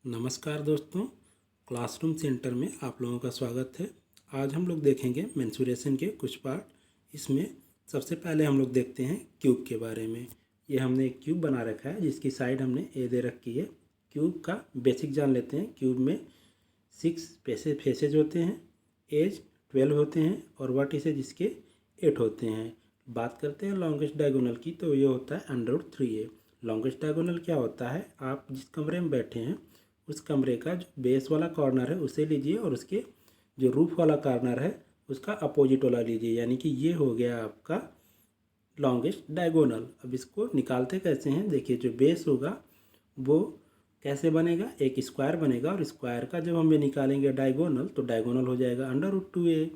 नमस्कार दोस्तों, classroom centre में आप लोगों का स्वागत है। आज हम लोग देखेंगे मेंसुरेशन के कुछ पार्ट। इसमें सबसे पहले हम लोग देखते हैं क्यूब के बारे में। ये हमने एक क्यूब बना रखा है जिसकी साइड हमने ए दे रखी है। क्यूब का बेसिक जान लेते हैं। क्यूब में 6 फेसेज होते हैं, एज 12 होते हैं और वर्टिसेज इसके 8 होते हैं। बात करते हैं लॉन्गेस्ट डायगोनल की, तो ये होता है √3a। लॉन्गेस्ट डायगोनल क्या होता है? आप जिस कमरे में बैठे हैं उस कमरे का जो बेस वाला कॉर्नर है उसे लीजिए और उसके जो रूफ वाला कॉर्नर है उसका अपोजिट वाला लीजिए, यानी कि ये हो गया आपका लॉन्गेस्ट डायगोनल। अब इसको निकालते कैसे हैं? देखिए, जो बेस होगा वो कैसे बनेगा, एक स्क्वायर बनेगा और स्क्वायर का जब हम ये निकालेंगे डायगोनल तो डायगोनल हो जाएगा √2a।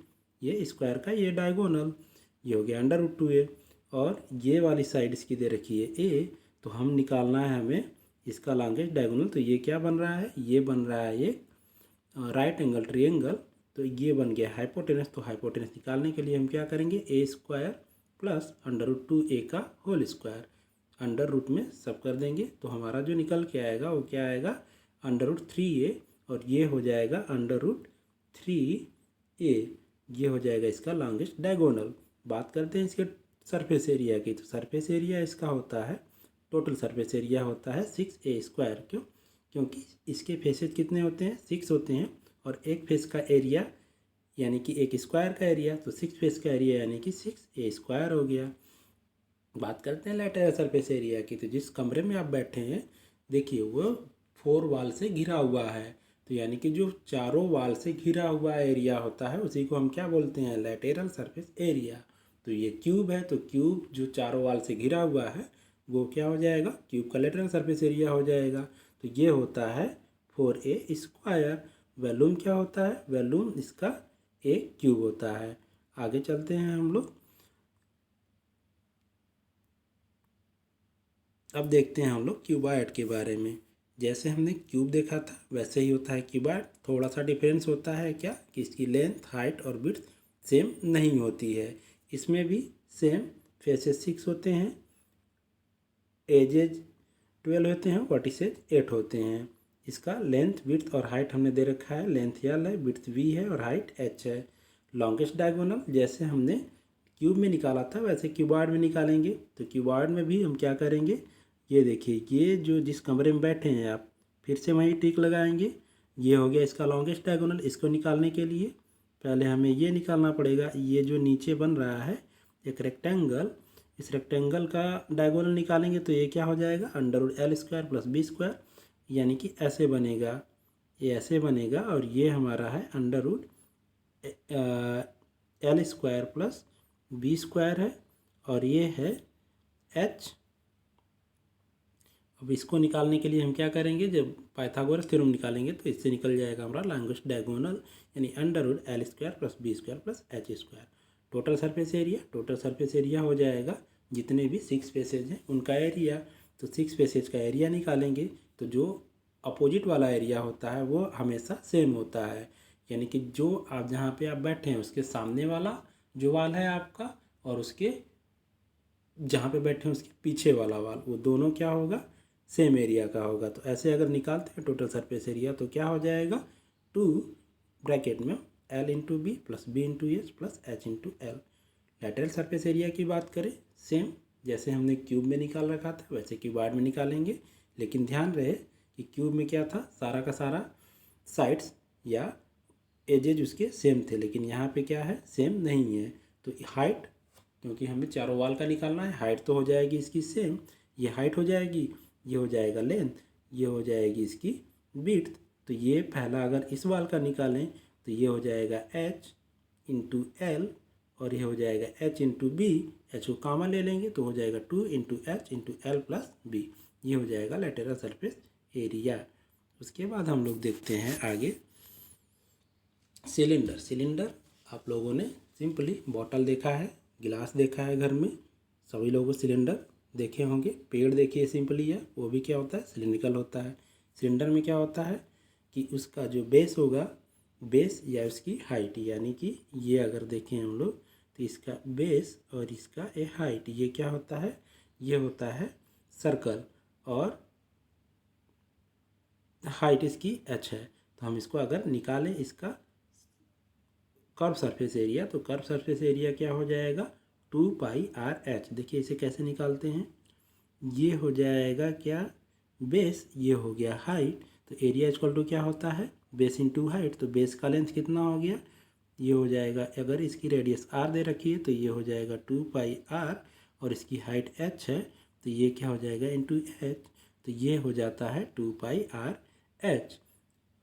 ये स्क्वायर का ये डायगोनल, ये हो गया √2a। और ये वाली साइड इसकी दे रखी है a, तो हम निकालना है हमें इसका लॉन्गेस्ट डायगोनल। तो ये क्या बन रहा है? ये बन रहा है ये राइट एंगल ट्रिएंगल। तो ये बन गया हाइपोटेनस। तो हाइपोटेनस निकालने के लिए हम क्या करेंगे? a² प्लस √2a का होल स्क्वायर अंडर रूट में सब कर देंगे। तो हमारा जो निकल के आएगा वो क्या आएगा? √3a, और ये हो जाएगा √3a। ये हो जाएगा इसका लॉन्गेस्ट डायगोनल। बात करते हैं इसके सरफेस एरिया की। तो सरफेस एरिया इसका होता है, टोटल सरफेस एरिया होता है 6a²। क्यों? क्योंकि इसके फेसेज कितने होते हैं? 6 होते हैं, और एक फेस का एरिया यानी कि एक स्क्वायर का एरिया, तो 6 फेस का एरिया यानी कि 6a² हो गया। बात करते हैं लैटेरल सरफेस एरिया की। तो जिस कमरे में आप बैठे हैं देखिए वो 4 वाल से घिरा हुआ है। तो यानी कि जो चारों वाल से घिरा हुआ एरिया होता है उसी को हम क्या बोलते हैं? लैटेरल सरफेस एरिया। तो ये क्यूब है, तो क्यूब जो चारों वाल से घिरा हुआ है वो क्या हो जाएगा? क्यूब का लैटेरल सरफेस एरिया हो जाएगा। तो ये होता है 4a²। वॉल्यूम क्या होता है? वॉल्यूम इसका एक क्यूब होता है। आगे चलते हैं हम लोग। अब देखते हैं हम लोग क्यूबॉइड के बारे में। जैसे हमने क्यूब देखा था वैसे ही होता है क्यूबॉइड। थोड़ा सा डिफरेंस होता है क्या कि इसकी लेंथ, हाइट और विड्थ सेम नहीं होती है। इसमें भी सेम फेसेस 6 होते हैं, एजेज 12 होते हैं, वर्टिसेज 8 होते हैं। इसका लेंथ, विड्थ और हाइट हमने दे रखा है। लेंथ L है, विड्थ V है और हाइट H है। लॉन्गेस्ट डायगोनल जैसे हमने क्यूब में निकाला था वैसे क्यूबॉइड में निकालेंगे। तो क्यूबॉइड में भी हम क्या करेंगे? ये देखिए, ये जो जिस कमरे में बैठे हैं आप फिर से वहीं टिक लगाएंगे। ये हो गया इसका लॉन्गेस्ट डायगोनल। इसको निकालने के लिए पहले हमें ये निकालना पड़ेगा। ये जो नीचे बन रहा है एक रेक्टेंगल, इस रेक्टेंगल का डायगोनल निकालेंगे तो ये क्या हो जाएगा? √L² प्लस b², यानी कि ऐसे बनेगा। ये ऐसे बनेगा और ये हमारा है √L² प्लस b² है, और ये है h। अब इसको निकालने के लिए हम क्या करेंगे? जब पाइथागोरस थ्योरम निकालेंगे तो इससे निकल जाएगा हमारा लॉन्गेस्ट डायगोनल, यानी √L² plus b² plus h²। Total surface area हो जाएगा जितने भी 6 फेसेज हैं उनका एरिया। तो 6 फेसेज का एरिया निकालेंगे तो जो अपोजिट वाला एरिया होता है वो हमेशा सेम होता है, यानी कि जो आप जहाँ पे आप बैठे हैं उसके सामने वाला जो वाल है आपका और उसके जहाँ पे बैठे हैं उसके पीछे वाला वाल, वो दोनों क्या होगा? सेम एरिया का होगा। तो ऐसे अगर निकालते हैं टोटल सरफेस एरिया तो क्या हो जाएगा? 2 ब्रैकेट में L/B plus B/H plus H/L। Lateral surface area की बात करें, सेम जैसे हमने क्यूब में निकाल रखा था वैसे क्यूबॉइड में निकालेंगे। लेकिन ध्यान रहे कि क्यूब में क्या था? सारा का सारा साइड्स या एजेज उसके सेम थे, लेकिन यहाँ पे क्या है? सेम नहीं है। तो हाइट, क्योंकि हमें चारों वाल का निकालना है, हाइट तो हो जाएगी इसकी सेम। ये हाइट हो जाएगी, ये हो जाएगा लेंथ, ये हो जाएगी इसकी विड्थ। तो ये पहला अगर इस वाल का निकालें तो ये हो जाएगा H/L, और ये हो जाएगा H/B। H को कॉमन ले लेंगे तो हो जाएगा 2 × H/L प्लस B। ये हो जाएगा लैटेरल सरफेस एरिया। उसके बाद हम लोग देखते हैं आगे सिलेंडर। आप लोगों ने सिंपली बॉटल देखा है, गिलास देखा है घर में, सभी लोगों सिलेंडर देखे होंगे। पेड़ देखिए सिंपली है, वो भी क्या होता है? सिलिंड्रिकल होता है। सिलेंडर में क्या होता है कि उसका जो बेस होगा, बेस या उसकी हाइट, यानी कि ये अगर देखें हम लोग तो इसका बेस और इसका ए हाइट, ये क्या होता है? ये होता है सर्कल। और हाइट इसकी h है, तो हम इसको अगर निकालें इसका कर्व सरफेस एरिया, तो कर्व सरफेस एरिया क्या हो जाएगा 2πr(h). देखिए इसे कैसे निकालते हैं, ये हो जाएगा क्या बेस, ये हो गया हाइट, तो एरिया इक्वल टू क्या होता है बेस इंटू हाइट। तो बेस का लेंथ कितना हो गया, ये हो जाएगा, अगर इसकी रेडियस r दे रखी है तो ये हो जाएगा 2πr, और इसकी हाइट h है तो ये क्या हो जाएगा इंटू h, तो ये हो जाता है 2πr(h).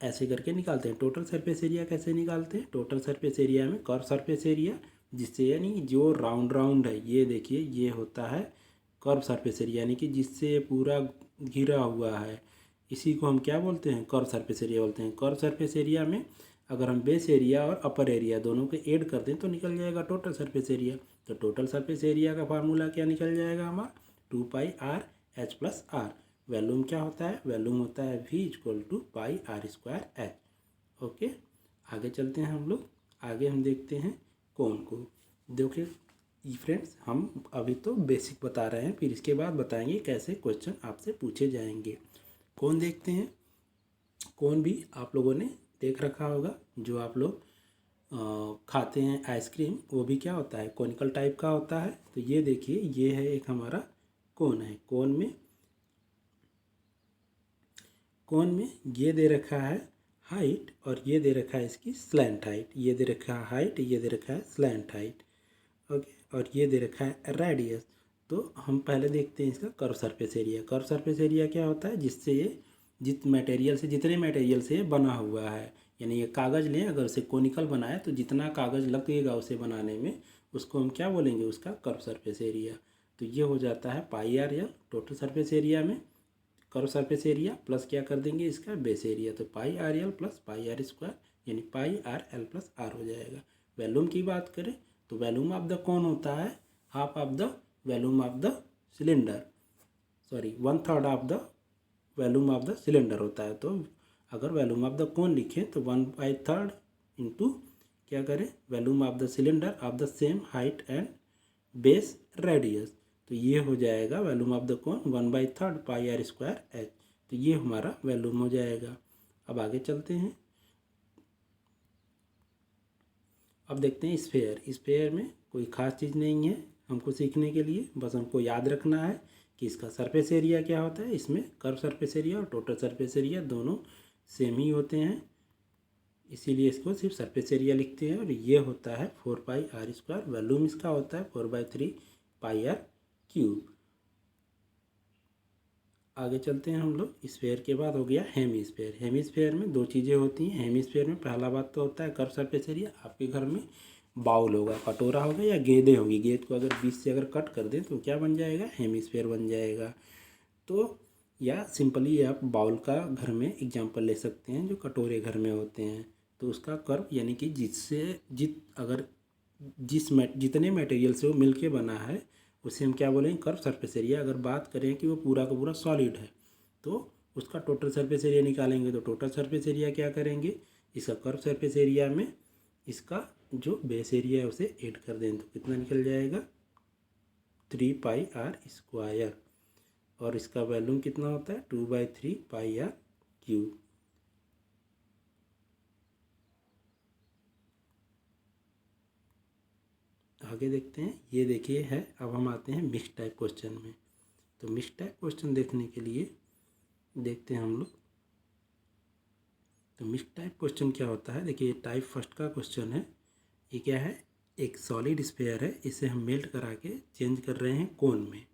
ऐसे करके निकालते हैं। टोटल सरफेस एरिया कैसे निकालते हैं, टोटल सरफेस एरिया में कर्व सरफेस एरिया, जिससे यानी जो राउंड राउंड है, ये देखिए ये होता है कर्व सरफेस एरिया, यानी कि जिससे पूरा घिरा हुआ है, इसी को हम क्या बोलते हैं कर्व सरफेस एरिया बोलते हैं। कर्व सरफेस एरिया में अगर हम बेस एरिया और अपर एरिया दोनों को ऐड कर दें तो निकल जाएगा टोटल सरफेस एरिया। तो टोटल सरफेस एरिया का फार्मूला क्या निकल जाएगा हमारा 2πr(h+r). वैल्यूम क्या होता है, वैल्यूम होता है v equal to πr²h। Okay, आगे चलते हैं हम लोग, आगे हम देखते हैं कोण को। देखिए फ्रेंड्स, हम अभी तो बेसिक बता रहे हैं, फिर इसके बाद बताएंगे कैसे क्वेश्चन आपसे पूछे जाएंगे। कोण देखते हैं, कोण भी आप लोगों ने देख रखा होगा, जो आप लोग खाते हैं आइसक्रीम, वो भी क्या होता है कॉनिकल टाइप का होता है। तो ये देखिए ये है एक हमारा कोण है, कोण में ये दे रखा है हाइट और ये दे रखा है इसकी स्लैंट हाइट, ये दे रखा है हाइट, ये दे रखा है स्लैंट हाइट। ओके, और ये दे रखा है रेडियस। तो हम पहले देखते हैं इसका curve surface area. Curve surface area क्या होता है, जिससे ये जितने मटेरियल से बना हुआ है, यानी ये कागज़ लें, अगर उसे कोनिकल बनाए तो जितना कागज़ लगेगा उसे बनाने में, उसको हम क्या बोलेंगे, उसका कर्व सरफेस एरिया। तो ये हो जाता है πr(l) टोटल सरफेस एरिया में कर्व सरफेस एरिया प्लस क्या कर देंगे इसका बेस एरिया, तो πr(l) प्लस πr², यानी πr(l+r) हो जाएगा। वैल्यूम की बात करें तो वैल्यूम ऑफ द कोण होता है half of the volume of the cylinder, sorry 1/3 of the volume of the cylinder होता है। तो अगर वैल्यूम ऑफ द कोण लिखें तो 1/3 इंटू क्या करें volume of the cylinder of the same height and base radius, तो ये हो जाएगा वैल्यूम ऑफ द कोण 1/3 πr²h। तो ये हमारा वैल्यूम हो जाएगा। अब आगे चलते हैं, अब देखते हैं स्फेयर। स्फेयर में कोई ख़ास चीज़ नहीं है हमको सीखने के लिए, बस हमको याद रखना है कि इसका सरफेस एरिया क्या होता है। इसमें कर्व सरफेस एरिया और टोटल सरफेस एरिया दोनों सेम ही होते हैं, इसीलिए इसको सिर्फ सरफेस एरिया लिखते हैं। और ये होता है 4πr², वैल्यूम इसका होता है 4/3 πr³। आगे चलते हैं हम लोग, स्फेयर के बाद हो गया हेमीस्फेयर। हेमीस्फेयर में दो चीज़ें होती हैं। हेमीस्फेयर में पहला बात तो होता है कर्व सरफेस एरिया। आपके घर में बाउल होगा, कटोरा होगा या गेंदें होगी, गेंद को अगर बीच से अगर कट कर दें तो क्या बन जाएगा, हेमीस्फेयर बन जाएगा। तो या सिंपली आप बाउल का घर में एग्जांपल ले सकते हैं, जो कटोरे घर में होते हैं। तो उसका कर्व यानी कि जितने मटेरियल से वो मिल के बना है उसे हम क्या बोलेंगे कर्व सरफेस एरिया। अगर बात करें कि वो पूरा का पूरा सॉलिड है तो उसका टोटल सरफेस एरिया निकालेंगे, तो टोटल सरफेस एरिया क्या करेंगे, इसका कर्व सरफेस एरिया में इसका जो बेस एरिया है उसे ऐड कर दें तो कितना निकल जाएगा 3πr², और इसका वैल्यूम कितना होता है 2/3 πr³। आगे देखते हैं, ये देखिए है। अब हम आते हैं मिक्स टाइप क्वेश्चन में। तो मिक्स टाइप क्वेश्चन देखने के लिए देखते हैं हम लोग, तो मिक्स टाइप क्वेश्चन क्या होता है। देखिए टाइप फर्स्ट का क्वेश्चन है, ये क्या है, एक सॉलिड स्फीयर है, इसे हम मेल्ट करा के चेंज कर रहे हैं कोन में।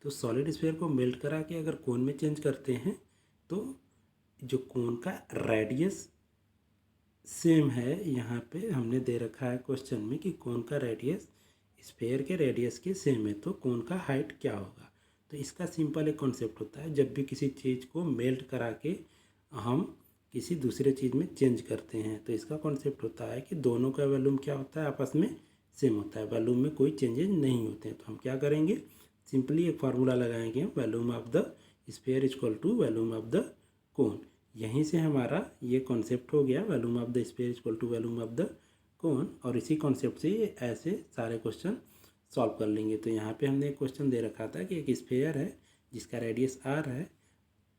तो सॉलिड स्फीयर को मेल्ट करा के अगर कोन में चेंज करते हैं तो जो कोन का रेडियस सेम है, यहाँ पे हमने दे रखा है क्वेश्चन में कि कोन का रेडियस स्फीयर के रेडियस के सेम है, तो कोन का हाइट क्या होगा। तो इसका सिंपल एक कॉन्सेप्ट होता है, जब भी किसी चीज़ को मेल्ट करा के हम किसी दूसरे चीज़ में चेंज करते हैं तो इसका कॉन्सेप्ट होता है कि दोनों का वैल्यूम क्या होता है, आपस में सेम होता है, वैल्यूम में कोई चेंजेज नहीं होते हैं। तो हम क्या करेंगे, सिंपली एक फार्मूला लगाएंगे, volume of the sphere equal to volume of the cone. यहीं से हमारा ये कॉन्सेप्ट हो गया, volume of the sphere equal to volume of the cone. और इसी कॉन्सेप्ट से ये ऐसे सारे क्वेश्चन सॉल्व कर लेंगे। तो यहाँ पे हमने एक क्वेश्चन दे रखा था कि एक स्फीयर है जिसका रेडियस r है,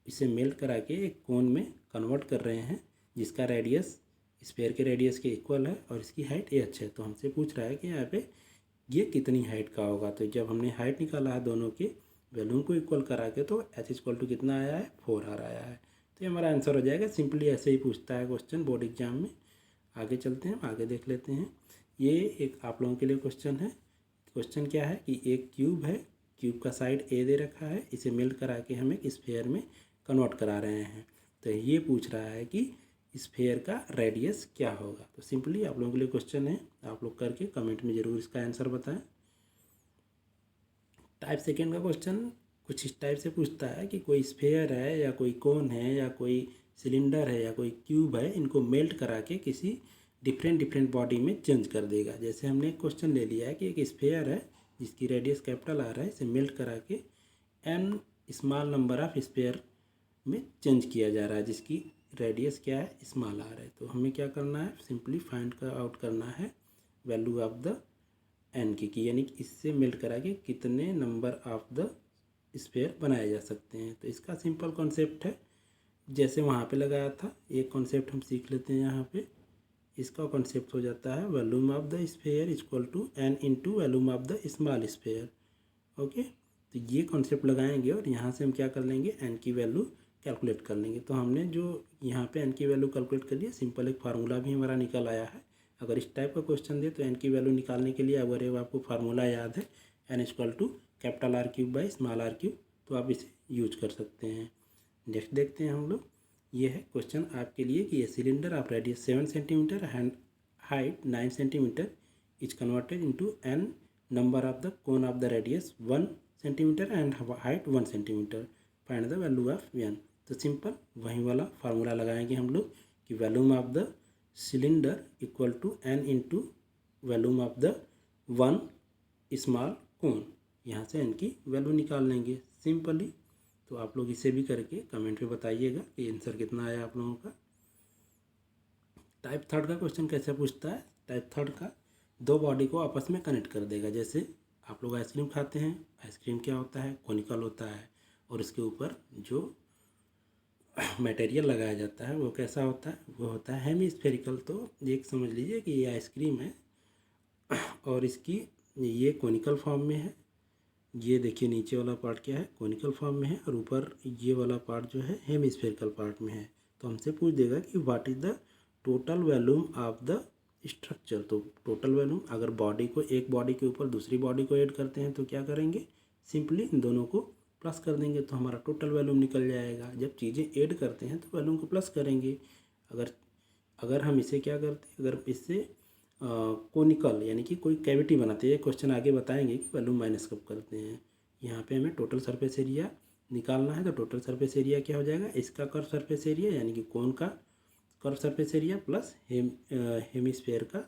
इसे मेल्ट करा के एक कोन में कन्वर्ट कर रहे हैं जिसका रेडियस स्फीयर के रेडियस के इक्वल है और इसकी हाइट h है। तो हमसे पूछ रहा है कि यहाँ पे ये कितनी हाइट का होगा। तो जब हमने हाइट निकाला है दोनों के वैल्यू को इक्वल करा के तो h इक्वल टू कितना आया है 4 आया है। तो ये हमारा आंसर हो जाएगा। सिंपली ऐसे ही पूछता है क्वेश्चन बोर्ड एग्जाम में। आगे चलते हैं, आगे देख लेते हैं। ये एक आप लोगों के लिए क्वेश्चन है। क्वेश्चन क्या है कि एक क्यूब है, क्यूब का साइड ए दे रखा है, इसे मेल्ट करा के हम एक स्फीयर में कन्वर्ट करा रहे हैं। तो ये पूछ रहा है कि स्फीयर का रेडियस क्या होगा। तो सिंपली आप लोगों के लिए क्वेश्चन है, आप लोग करके कमेंट में ज़रूर इसका आंसर बताएं। टाइप सेकेंड का क्वेश्चन कुछ इस टाइप से पूछता है कि कोई स्फीयर है या कोई कोन है या कोई सिलेंडर है या कोई क्यूब है, इनको मेल्ट करा के किसी डिफरेंट बॉडी में चेंज कर देगा। जैसे हमने एक क्वेश्चन ले लिया है कि एक स्फीयर है जिसकी रेडियस कैपिटल आ रहा है, इसे मेल्ट करा के n small number of sphere में चेंज किया जा रहा है जिसकी रेडियस क्या है स्मॉल आ रहा है। तो हमें क्या करना है, सिंपली फाइंड आउट करना है वैल्यू ऑफ द एन की, यानी कि इससे मेल्ट करा के कितने नंबर ऑफ द स्फीयर बनाए जा सकते हैं। तो इसका सिंपल कॉन्सेप्ट है, जैसे वहाँ पे लगाया था एक कॉन्सेप्ट हम सीख लेते हैं यहाँ पे। इसका कॉन्सेप्ट हो जाता है volume of the sphere equal to N into volume of the small sphere. Okay, तो ये कॉन्सेप्ट लगाएंगे और यहाँ से हम क्या कर लेंगे, एन की वैल्यू कैलकुलेट कर लेंगे। तो हमने जो यहाँ पे एन की वैल्यू कैलकुलेट कर लिया, सिंपल एक फार्मूला भी हमारा निकल आया है। अगर इस टाइप का क्वेश्चन दे तो एन की वैल्यू निकालने के लिए अगर आपको फार्मूला याद है N equal to capital R cube by small R cube, तो आप इसे यूज कर सकते हैं। नेक्स्ट देखते हैं हम लोग। ये है क्वेश्चन आपके लिए कि ये cylinder of radius 7 centimetre and height 9 centimetre is converted into N number of the cone of the radius 1 centimetre and height 1 centimetre, find the value of N. तो सिंपल वही वाला फार्मूला लगाएंगे हम लोग कि volume of the cylinder equal to N into volume of the 1 small cone. यहाँ से N की वैल्यू निकाल लेंगे सिंपली। तो आप लोग इसे भी करके कमेंट में बताइएगा कि आंसर कितना आया आप लोगों का। टाइप थर्ड का क्वेश्चन कैसे पूछता है, टाइप थर्ड का दो बॉडी को आपस में कनेक्ट कर देगा। जैसे आप लोग आइसक्रीम खाते हैं, आइसक्रीम क्या होता है, कोनिकल होता है और इसके ऊपर जो मटेरियल लगाया जाता है वो कैसा होता है, वो होता है हेमीस्फेरिकल। तो एक समझ लीजिए कि ये आइसक्रीम है और इसकी ये कोनिकल फॉर्म में है। ये देखिए नीचे वाला पार्ट क्या है, कोनिकल फॉर्म में है और ऊपर ये वाला पार्ट जो है हेमीस्फेरिकल पार्ट में है। तो हमसे पूछ देगा कि what is the total volume of the structure. तो टोटल वॉल्यूम, अगर बॉडी को एक बॉडी के ऊपर दूसरी बॉडी को ऐड करते हैं तो क्या करेंगे, सिंपली इन दोनों को प्लस कर देंगे तो हमारा टोटल वॉल्यूम निकल जाएगा। जब चीज़ें ऐड करते हैं तो वॉल्यूम को प्लस करेंगे। अगर हम इसे क्या करते हैं, अगर इससे कोनिकल यानी कि कोई कैविटी बनाते हैं, क्वेश्चन आगे बताएंगे कि वॉल्यूम माइनस कब करते हैं। यहाँ पे हमें टोटल सरफेस एरिया निकालना है। तो टोटल सरफेस एरिया क्या हो जाएगा, इसका कर्व सरफेस एरिया यानी कि कोन का curve surface area plus hemisphere का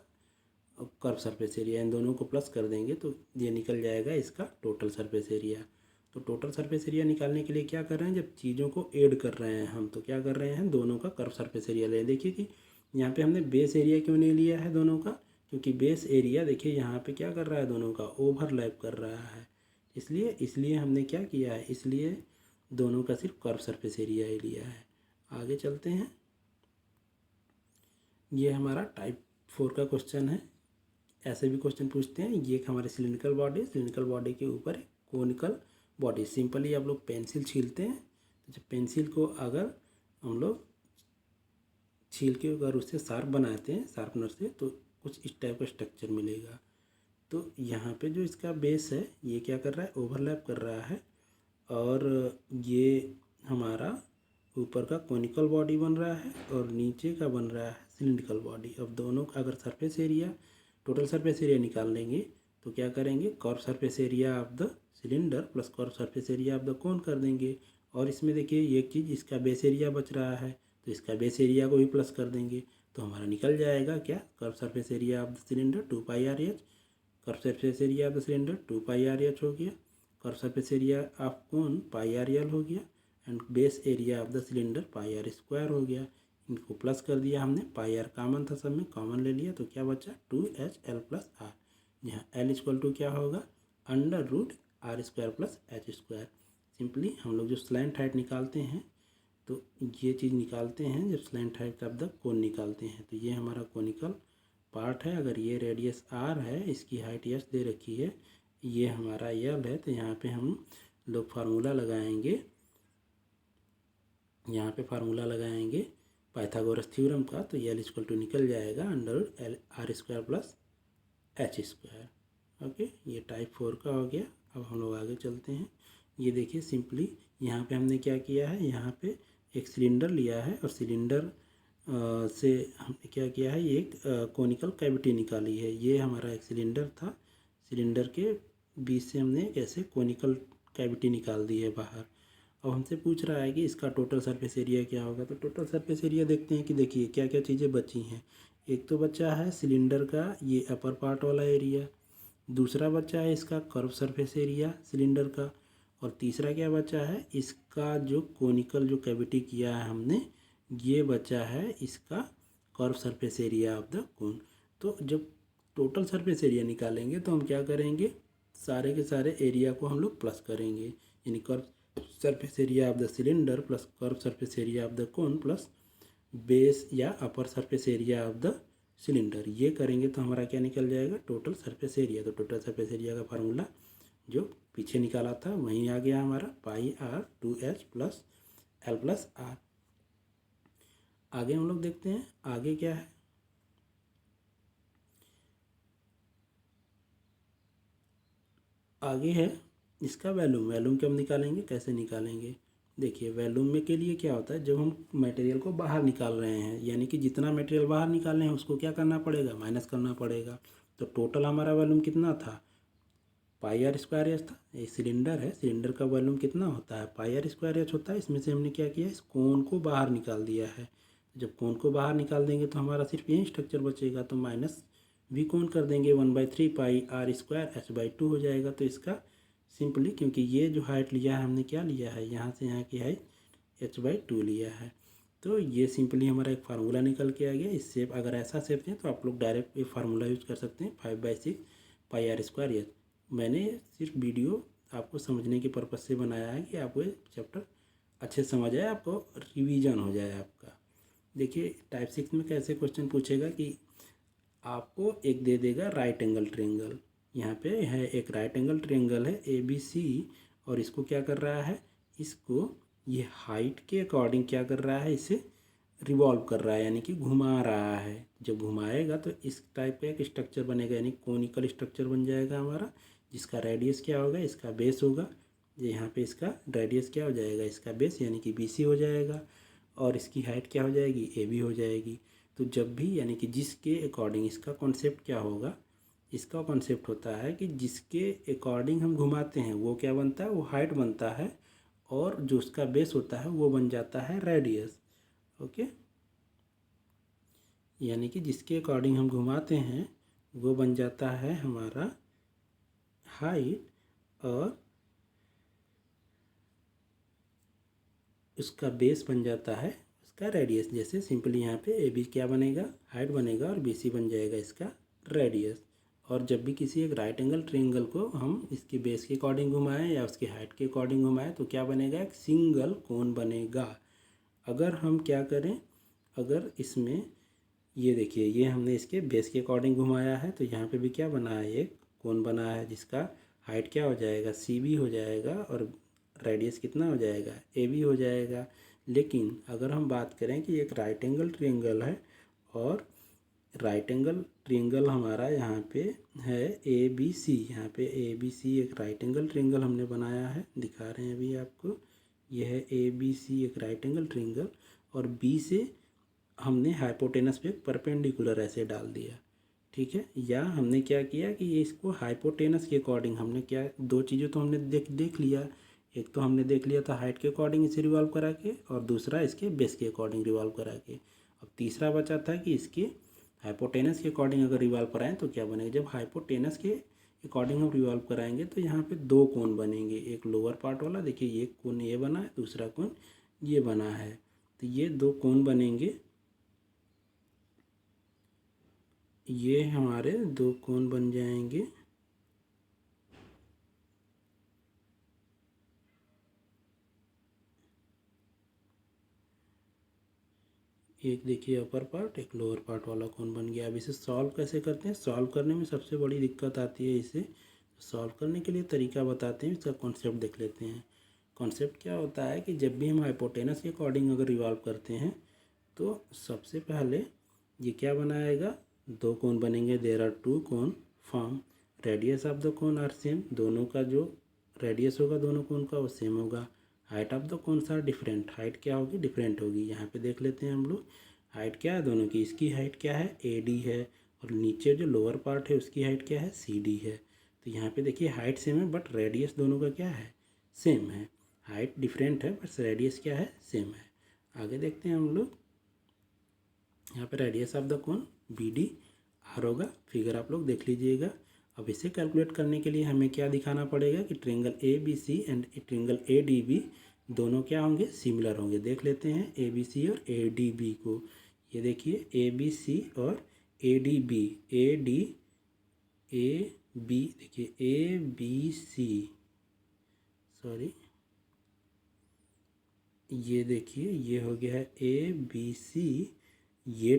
कर्व सरफेस एरिया, इन दोनों को प्लस कर देंगे तो ये निकल जाएगा इसका टोटल सरफेस एरिया। तो टोटल सरफेस एरिया निकालने के लिए क्या कर रहे हैं, जब चीज़ों को ऐड कर रहे हैं हम तो क्या कर रहे हैं, दोनों का कर्व सरफेस एरिया ले। देखिए कि यहाँ पे हमने बेस एरिया क्यों नहीं लिया है दोनों का, क्योंकि बेस एरिया देखिए यहाँ पे क्या कर रहा है, दोनों का ओवरलैप कर रहा है। इसलिए हमने क्या किया है, इसलिए दोनों का सिर्फ कर्व सरफेस एरिया ही लिया है। आगे चलते हैं। ये हमारा टाइप 4 का क्वेश्चन है। ऐसे भी क्वेश्चन पूछते हैं। ये एक हमारे सिलिंड्रिकल बॉडी के ऊपर कोनिकल बॉडी। सिंपली आप लोग पेंसिल छीलते हैं, तो जब पेंसिल को अगर हम लोग छील के अगर उससे शार्प बनाते हैं शार्पनर से तो कुछ इस टाइप का स्ट्रक्चर मिलेगा। तो यहाँ पे जो इसका बेस है ये क्या कर रहा है, ओवरलैप कर रहा है और ये हमारा ऊपर का कोनिकल बॉडी बन रहा है और नीचे का बन रहा है सिलिंड्रिकल बॉडी। अब दोनों का अगर surface area total surface area निकाल लेंगे तो क्या करेंगे, curve surface area of the cylinder plus curve surface area of the कोन कर देंगे। और इसमें देखिए एक चीज़, इसका बेस एरिया बच रहा है तो इसका बेस एरिया को भी प्लस कर देंगे तो हमारा निकल जाएगा क्या, curve surface area of the cylinder 2πr/h, curve surface area of the cylinder 2πr/h हो गया, curve surface area of cone πr/l हो गया and base area of the cylinder πr² हो गया। इनको प्लस कर दिया हमने, πr कॉमन था, सब में कॉमन ले लिया तो क्या बचा 2HL+R, यहाँ L इक्वल टू क्या होगा √R² + H²। सिंपली हम लोग जो स्लैंट हाइट निकालते हैं तो ये चीज़ निकालते हैं जब स्लैंट हाइट ऑफ द कोन निकालते हैं। तो ये हमारा कोनिकल पार्ट है। अगर ये रेडियस आर है, इसकी हाइट एस दे रखी है, ये हमारा यल है, तो यहाँ पे हम लोग फार्मूला लगाएंगे, यहाँ पे फार्मूला लगाएंगे पाइथागोरस थ्योरम का। तो यल इक्वल टू निकल जाएगा under L R square plus H square. Okay, ये टाइप 4 का हो गया। अब हम लोग आगे चलते हैं। ये देखिए सिंपली यहाँ पे हमने क्या किया है, यहाँ पे एक सिलेंडर लिया है और सिलेंडर से हमने क्या किया है, ये एक कोनिकल कैविटी निकाली है। ये हमारा एक सिलेंडर था, सिलेंडर के बीच से हमने ऐसे कोनिकल कैविटी निकाल दी है बाहर। अब हमसे पूछ रहा है कि इसका टोटल सरफेस एरिया क्या होगा। तो टोटल सरफेस एरिया देखते हैं कि देखिए क्या क्या चीज़ें बची हैं। एक तो बचा है सिलेंडर का ये अपर पार्ट वाला एरिया, दूसरा बचा है इसका कर्व सरफेस एरिया सिलेंडर का, और तीसरा क्या बचा है, इसका जो कोनिकल जो कैविटी किया है हमने, ये बचा है इसका curve surface area of the कोन। तो जब टोटल सरफेस एरिया निकालेंगे तो हम क्या करेंगे, सारे के सारे एरिया को हम लोग प्लस करेंगे, यानी curve surface area of the cylinder plus curve surface area of the cone plus base या upper surface area of the cylinder. ये करेंगे तो हमारा क्या निकल जाएगा, टोटल सरफेस एरिया। तो टोटल सरफेस एरिया का फार्मूला जो पीछे निकाला था वहीं आ गया हमारा, pi R 2h plus L plus R. आगे हम लोग देखते हैं आगे क्या है। आगे है इसका वैल्यूम। वैल्यूम क्या हम निकालेंगे, कैसे निकालेंगे, देखिए वैल्यूम में के लिए क्या होता है, जब हम मटेरियल को बाहर निकाल रहे हैं, यानी कि जितना मटेरियल बाहर निकाल रहे हैं उसको क्या करना पड़ेगा, माइनस करना पड़ेगा। तो टोटल हमारा वैल्यूम कितना था, पाई आर स्क्वायर एच था। ये सिलेंडर है, सिलेंडर का वॉल्यूम कितना होता है, पाई आर स्क्वायर एच होता है। इसमें से हमने क्या किया, इस कोन को बाहर निकाल दिया है। जब कोन को बाहर निकाल देंगे तो हमारा सिर्फ यही स्ट्रक्चर बचेगा, तो माइनस भी कोन कर देंगे, 1/3 पाई आर स्क्वायर h/2 हो जाएगा। तो इसका सिंपली, क्योंकि ये जो हाइट लिया है हमने, क्या लिया है, यहाँ से यहाँ की हाइट h/2 लिया है, तो ये सिंपली हमारा एक फार्मूला निकल के आ गया। इस शेप, अगर ऐसा शेप है तो आप लोग डायरेक्ट ये फार्मूला यूज कर सकते हैं, 5/6 पाई आर स्क्वायर एच। मैंने सिर्फ वीडियो आपको समझने के पर्पज़ से बनाया है कि आपको ये चैप्टर अच्छे समझ आए, आपको रिवीजन हो जाए आपका। देखिए टाइप 6 में कैसे क्वेश्चन पूछेगा कि आपको एक दे देगा राइट एंगल ट्रायंगल। यहाँ पे है एक राइट एंगल ट्रायंगल है ABC, और इसको क्या कर रहा है, इसको ये हाइट के अकॉर्डिंग क्या कर रहा है, इसे रिवॉल्व कर रहा है, यानी कि घुमा रहा है। जब घुमाएगा तो इस टाइप का एक स्ट्रक्चर बनेगा, यानी कोनिकल स्ट्रक्चर बन जाएगा हमारा, जिसका रेडियस क्या होगा, इसका बेस होगा। ये यहाँ पे इसका रेडियस क्या हो जाएगा, इसका बेस, यानी कि BC हो जाएगा, और इसकी हाइट क्या हो जाएगी, AB हो जाएगी। तो जब भी, यानी कि जिसके अकॉर्डिंग, इसका कॉन्सेप्ट क्या होगा, इसका कॉन्सेप्ट होता है कि जिसके अकॉर्डिंग हम घुमाते हैं वो क्या बनता है, वो हाइट बनता है, और जो उसका बेस होता है वो बन जाता है रेडियस। ओके, यानी कि जिसके अकॉर्डिंग हम घुमाते हैं वो बन जाता है हमारा हाइट, और उसका बेस बन जाता है उसका रेडियस। जैसे सिंपली यहाँ पे AB क्या बनेगा, हाइट बनेगा, और BC बन जाएगा इसका रेडियस। और जब भी किसी एक राइट एंगल ट्रायंगल को हम इसके बेस के अकॉर्डिंग घुमाएं या उसके हाइट के अकॉर्डिंग घुमाएं तो क्या बनेगा, एक सिंगल कोन बनेगा। अगर हम क्या करें, अगर इसमें ये देखिए, ये हमने इसके बेस के अकॉर्डिंग घुमाया है, तो यहाँ पे भी क्या बना है, एक कोन बना है जिसका हाइट क्या हो जाएगा, CB हो जाएगा, और रेडियस कितना हो जाएगा, AB हो जाएगा। लेकिन अगर हम बात करें कि एक राइट एंगल ट्रायंगल है, और राइट एंगल ट्रायंगल हमारा यहाँ पे है ABC, यहाँ पे ABC एक राइट एंगल ट्रायंगल हमने बनाया है, दिखा रहे हैं अभी आपको। यह है ABC एक राइट एंगल ट्रायंगल, और B से हमने हाइपोटेनस पे परपेंडिकुलर ऐसे डाल दिया, ठीक है। या हमने क्या किया कि ये इसको हाइपोटेनस के अकॉर्डिंग हमने क्या, दो चीज़ें तो हमने देख लिया। एक तो हमने देख लिया था हाइट के अकॉर्डिंग इसे रिवॉल्व करा के, और दूसरा इसके बेस के अकॉर्डिंग रिवॉल्व करा के। अब तीसरा बचा था कि इसके हाइपोटेनस के अकॉर्डिंग अगर रिवॉल्व कराएं तो क्या बनेगा। जब हाइपोटेनस के अकॉर्डिंग हम रिवॉल्व कराएंगे तो यहाँ पे दो कोन बनेंगे, एक लोअर पार्ट वाला, देखिए ये कोन ये बना है, दूसरा कोन ये बना है, तो ये दो कोन बनेंगे, ये हमारे दो कोन बन जाएंगे। एक देखिए अपर पार्ट, एक लोअर पार्ट वाला कौन बन गया। अब इसे सॉल्व कैसे करते हैं। सॉल्व करने में सबसे बड़ी दिक्कत आती है इसे सॉल्व करने के लिए तरीका बताते हैं, इसका कॉन्सेप्ट देख लेते हैं। कॉन्सेप्ट क्या होता है कि जब भी हम हाइपोटेनस के अकॉर्डिंग अगर रिवॉल्व करते हैं तो सबसे पहले ये क्या बनाएगा, दो कोण बनेंगे। देयर आर टू कोण फॉर्म, रेडियस ऑफ द कोण आर सेम, दोनों का जो रेडियस होगा दोनों कोण का वो सेम होगा। Height of the cones are different, height क्या होगी, डिफरेंट होगी। यहाँ पे देख लेते हैं हम लोग हाइट क्या है दोनों की। इसकी हाइट क्या है, AD है, और नीचे जो लोअर पार्ट है उसकी हाइट क्या है, CD है। तो यहाँ पे देखिए हाइट सेम है बट रेडियस दोनों का क्या है, सेम है। हाइट डिफरेंट है बट रेडियस क्या है, सेम है। आगे देखते हैं हम लोग। यहाँ पे radius of the cone BD R होगा, फिगर आप लोग देख लीजिएगा। अब इसे कैलकुलेट करने के लिए हमें क्या दिखाना पड़ेगा कि triangle ABC and triangle ADB दोनों क्या होंगे, सिमिलर होंगे। देख लेते हैं ABC और ADB को। ये देखिए ABC और ADB, देखिए ABC, सॉरी ये देखिए ये हो गया है ABC, ये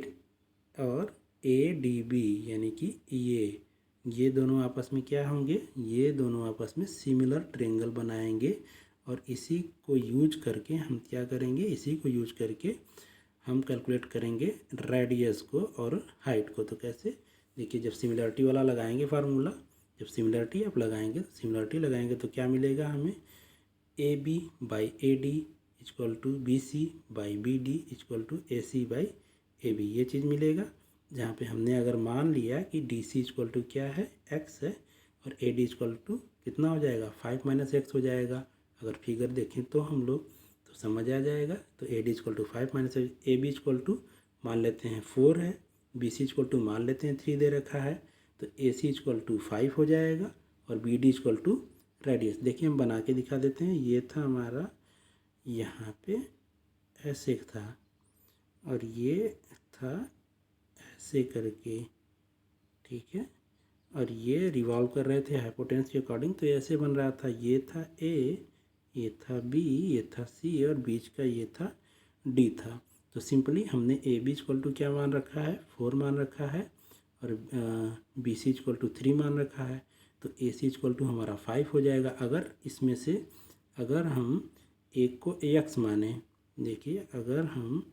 और ADB यानी कि ये दोनों आपस में क्या होंगे, ये दोनों आपस में सिमिलर ट्रायंगल बनाएंगे। और इसी को यूज करके हम क्या करेंगे, इसी को यूज करके हम कैलकुलेट करेंगे रेडियस को और हाइट को। तो कैसे, देखिए जब सिमिलरिटी वाला लगाएंगे फार्मूला, जब सिमिलरिटी आप लगाएंगे तो क्या मिलेगा हमें, AB by AD equal to BC by BD equal to AC by AB, ये चीज़ मिलेगा। जहाँ पे हमने अगर मान लिया कि DC इक्वल टू क्या है, X है, और AD इक्वल टू कितना हो जाएगा, 5 - X हो जाएगा। अगर फिगर देखें तो हम लोग तो समझ आ जाएगा। तो AD equal to 5 - X, AB equal to मान लेते हैं 4 है, BC इक्वल टू मान लेते हैं 3 दे रखा है, तो AC इक्वल टू 5 हो जाएगा, और BD इक्वल टू रेडियस। देखिए हम बना के दिखा देते हैं। ये था हमारा, यहाँ पे ऐसे था और ये था ऐसे करके, ठीक है। और ये रिवॉल्व कर रहे थे हाइपोटेनस के अकॉर्डिंग, तो ऐसे बन रहा था। ये था A, ये था B, ये था C, और बीच का ये था D था। तो सिंपली हमने AB इक्वल टू क्या मान रखा है, 4 मान रखा है, और BC इक्वल टू 3 मान रखा है। तो AC इक्वल टू हमारा 5 हो जाएगा। अगर इसमें से अगर हम एक को AX माने, देखिए अगर हम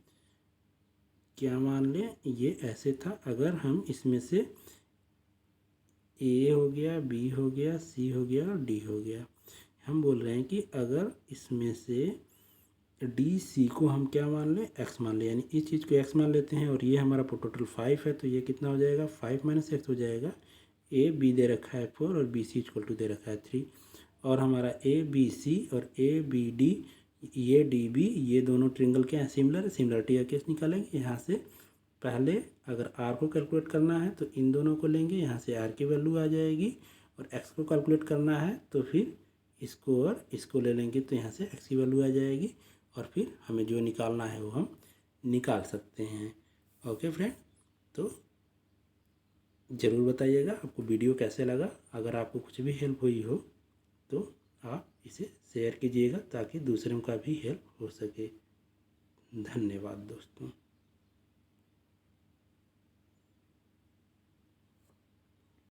क्या मान लें, ये ऐसे था, अगर हम इसमें से A हो गया, B हो गया, C हो गया और D हो गया, हम बोल रहे हैं कि अगर इसमें से DC को हम क्या मान लें, X मान लें, यानी इस चीज़ को X मान लेते हैं, और ये हमारा टोटल 5 है, तो ये कितना हो जाएगा, 5 - X हो जाएगा। AB दे रखा है 4 और BC इक्वल टू दे रखा है 3, और हमारा ABC और ABD, ये DB, ये दोनों ट्रायंगल क्या है, सिमिलर है। सिमिलरिटी का केस निकालेंगे। यहाँ से पहले अगर R को कैलकुलेट करना है तो इन दोनों को लेंगे, यहाँ से R की वैल्यू आ जाएगी, और X को कैलकुलेट करना है तो फिर इसको और इसको ले लेंगे, तो यहाँ से X की वैल्यू आ जाएगी, और फिर हमें जो निकालना है वो हम निकाल सकते हैं। ओके फ्रेंड, तो ज़रूर बताइएगा आपको वीडियो कैसे लगा। अगर आपको कुछ भी हेल्प हुई हो तो आप इसे शेयर कीजिएगा ताकि दूसरों का भी हेल्प हो सके। धन्यवाद दोस्तों।